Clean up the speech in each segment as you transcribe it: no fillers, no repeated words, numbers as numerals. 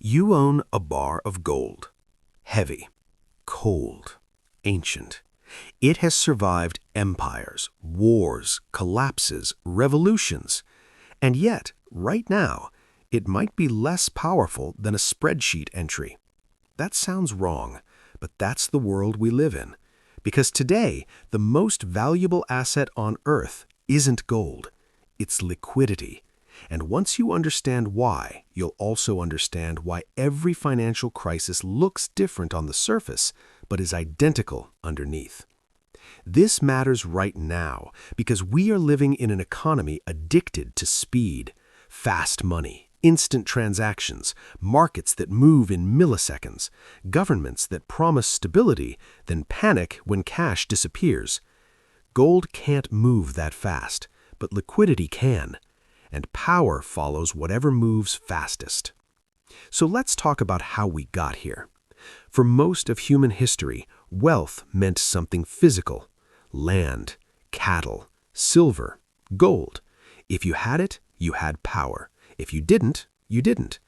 You own a bar of gold. Heavy, cold, ancient. It has survived empires, wars, collapses, revolutions. And yet, right now, it might be less powerful than a spreadsheet entry. That sounds wrong, but that's the world we live in. Because today, the most valuable asset on Earth isn't gold. It's liquidity. And once you understand why, you'll also understand why every financial crisis looks different on the surface, but is identical underneath. This matters right now because we are living in an economy addicted to speed, fast money, instant transactions, markets that move in milliseconds, governments that promise stability, then panic when cash disappears. Gold can't move that fast, but liquidity can. And power follows whatever moves fastest. So let's talk about how we got here. For most of human history, wealth meant something physical: land, cattle, silver, gold. If you had it, you had power. If you didn't, you didn't.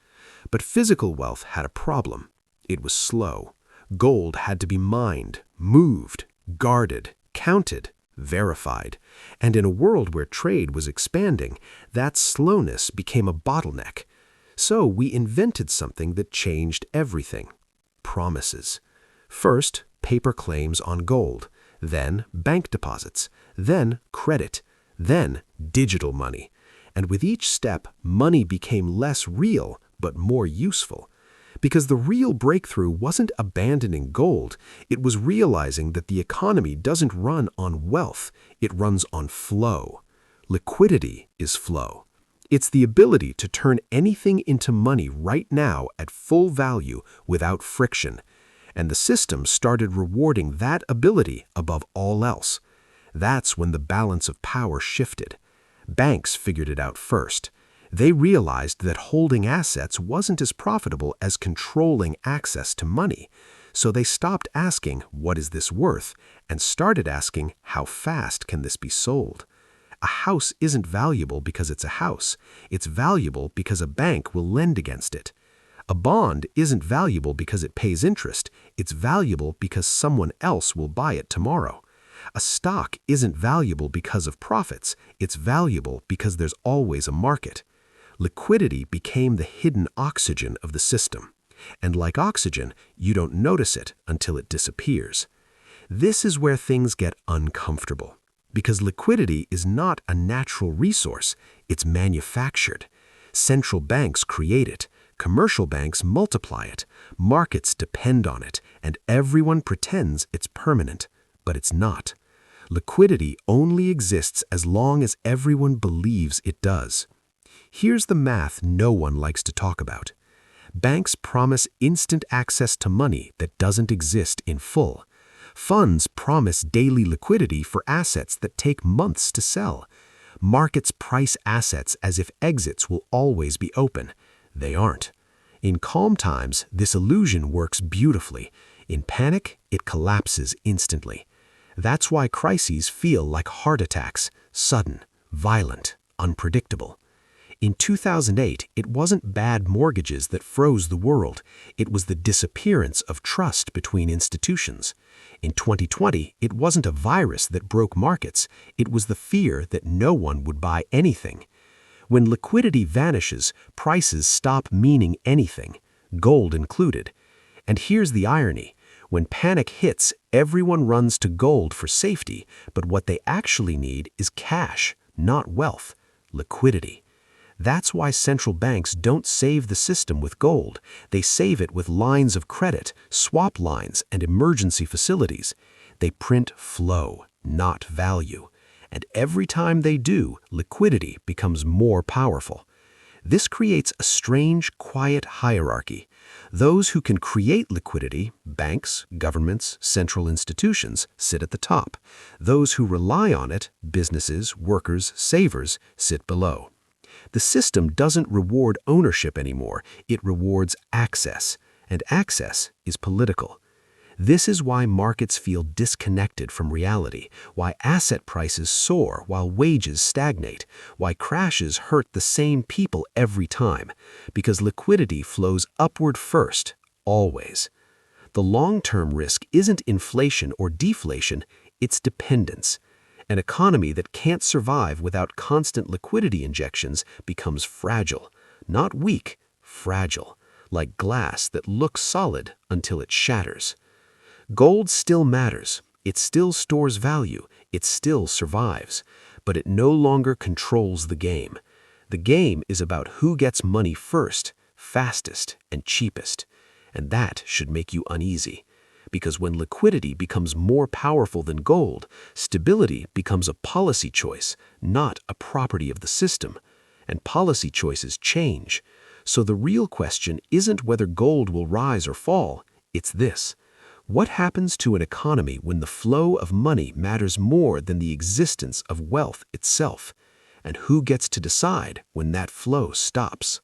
But physical wealth had a problem. It was slow. Gold had to be mined, moved, guarded, counted, verified. And in a world where trade was expanding, that slowness became a bottleneck. So we invented something that changed everything: promises. First, paper claims on gold, then bank deposits, then credit, then digital money. And with each step, money became less real, but more useful. Because the real breakthrough wasn't abandoning gold, it was realizing that the economy doesn't run on wealth, it runs on flow. Liquidity is flow. It's the ability to turn anything into money right now at full value without friction. And the system started rewarding that ability above all else. That's when the balance of power shifted. Banks figured it out first. They realized that holding assets wasn't as profitable as controlling access to money. So they stopped asking, "What is this worth?" and started asking, "How fast can this be sold?" A house isn't valuable because it's a house. It's valuable because a bank will lend against it. A bond isn't valuable because it pays interest. It's valuable because someone else will buy it tomorrow. A stock isn't valuable because of profits. It's valuable because there's always a market. Liquidity became the hidden oxygen of the system. And like oxygen, you don't notice it until it disappears. This is where things get uncomfortable. Because liquidity is not a natural resource, it's manufactured. Central banks create it. Commercial banks multiply it. Markets depend on it. And everyone pretends it's permanent. But it's not. Liquidity only exists as long as everyone believes it does. Here's the math no one likes to talk about. Banks promise instant access to money that doesn't exist in full. Funds promise daily liquidity for assets that take months to sell. Markets price assets as if exits will always be open. They aren't. In calm times, this illusion works beautifully. In panic, it collapses instantly. That's why crises feel like heart attacks: sudden, violent, unpredictable. In 2008, it wasn't bad mortgages that froze the world. It was the disappearance of trust between institutions. In 2020, it wasn't a virus that broke markets. It was the fear that no one would buy anything. When liquidity vanishes, prices stop meaning anything, gold included. And here's the irony. When panic hits, everyone runs to gold for safety, but what they actually need is cash, not wealth, liquidity. That's why central banks don't save the system with gold. They save it with lines of credit, swap lines, and emergency facilities. They print flow, not value. And every time they do, liquidity becomes more powerful. This creates a strange, quiet hierarchy. Those who can create liquidity, banks, governments, central institutions, sit at the top. Those who rely on it, businesses, workers, savers, sit below. The system doesn't reward ownership anymore, it rewards access, and access is political. This is why markets feel disconnected from reality, why asset prices soar while wages stagnate, why crashes hurt the same people every time, because liquidity flows upward first, always. The long-term risk isn't inflation or deflation, it's dependence. An economy that can't survive without constant liquidity injections becomes fragile, not weak, fragile, like glass that looks solid until it shatters. Gold still matters, it still stores value, it still survives, but it no longer controls the game. The game is about who gets money first, fastest, and cheapest. And that should make you uneasy. Because when liquidity becomes more powerful than gold, stability becomes a policy choice, not a property of the system. And policy choices change. So the real question isn't whether gold will rise or fall, it's this. What happens to an economy when the flow of money matters more than the existence of wealth itself? And who gets to decide when that flow stops?